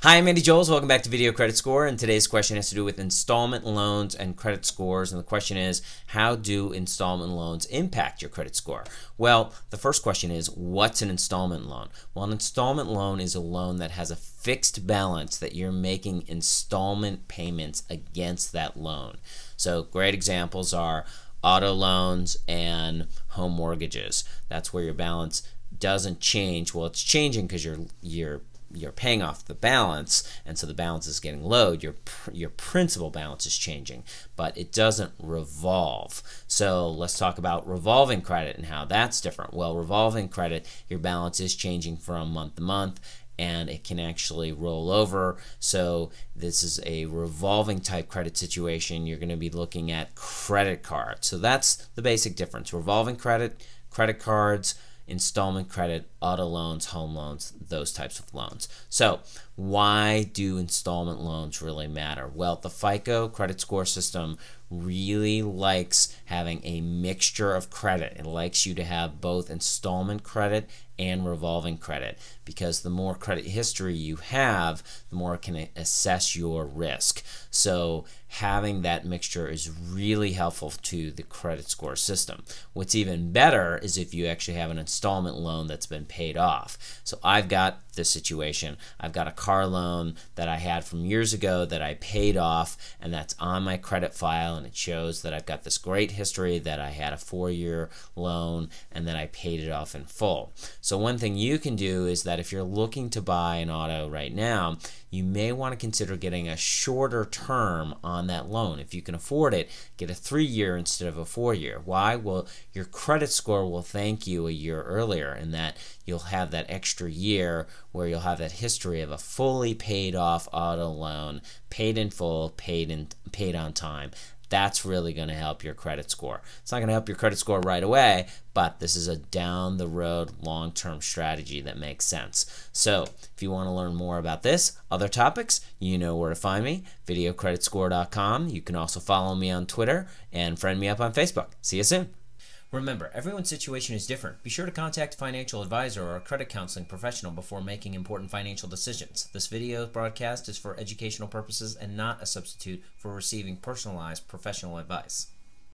Hi, I'm Andy Joels. Welcome back to Video Credit Score, and today's question has to do with installment loans and credit scores. And the question is, how do installment loans impact your credit score? Well, the first question is, what's an installment loan? Well, an installment loan is a loan that has a fixed balance that you're making installment payments against that loan. So great examples are auto loans and home mortgages. That's where your balance doesn't change. Well, it's changing because you're paying off the balance, and so the balance is getting low. Your principal balance is changing, but it doesn't revolve. So let's talk about revolving credit and how that's different. Well, revolving credit, your balance is changing from month to month, and it can actually roll over. So this is a revolving type credit situation. You're going to be looking at credit cards. So that's the basic difference. Revolving credit, credit cards, installment credit, auto loans, home loans, those types of loans. So why do installment loans really matter? Well, the FICO credit score system really likes having a mixture of credit. It likes you to have both installment credit and revolving credit, because the more credit history you have, the more it can assess your risk. So having that mixture is really helpful to the credit score system. What's even better is if you actually have an installment loan that's been paid off. So I've got this situation. I've got a car loan that I had from years ago that I paid off, and that's on my credit file, and it shows that I've got this great history that I had a 4-year loan and then I paid it off in full. So one thing you can do is that if you're looking to buy an auto right now, you may want to consider getting a shorter term on that loan. If you can afford it, get a 3-year instead of a 4-year. Why? Well, your credit score will thank you a year earlier, in that you'll have that extra year where you'll have that history of a fully paid off auto loan, paid in full, paid on time. That's really going to help your credit score. It's not going to help your credit score right away, but this is a down the road long-term strategy that makes sense. So if you want to learn more about this, other topics, you know where to find me, videocreditscore.com. You can also follow me on Twitter and friend me up on Facebook. See you soon. Remember, everyone's situation is different. Be sure to contact a financial advisor or a credit counseling professional before making important financial decisions. This video broadcast is for educational purposes and not a substitute for receiving personalized professional advice.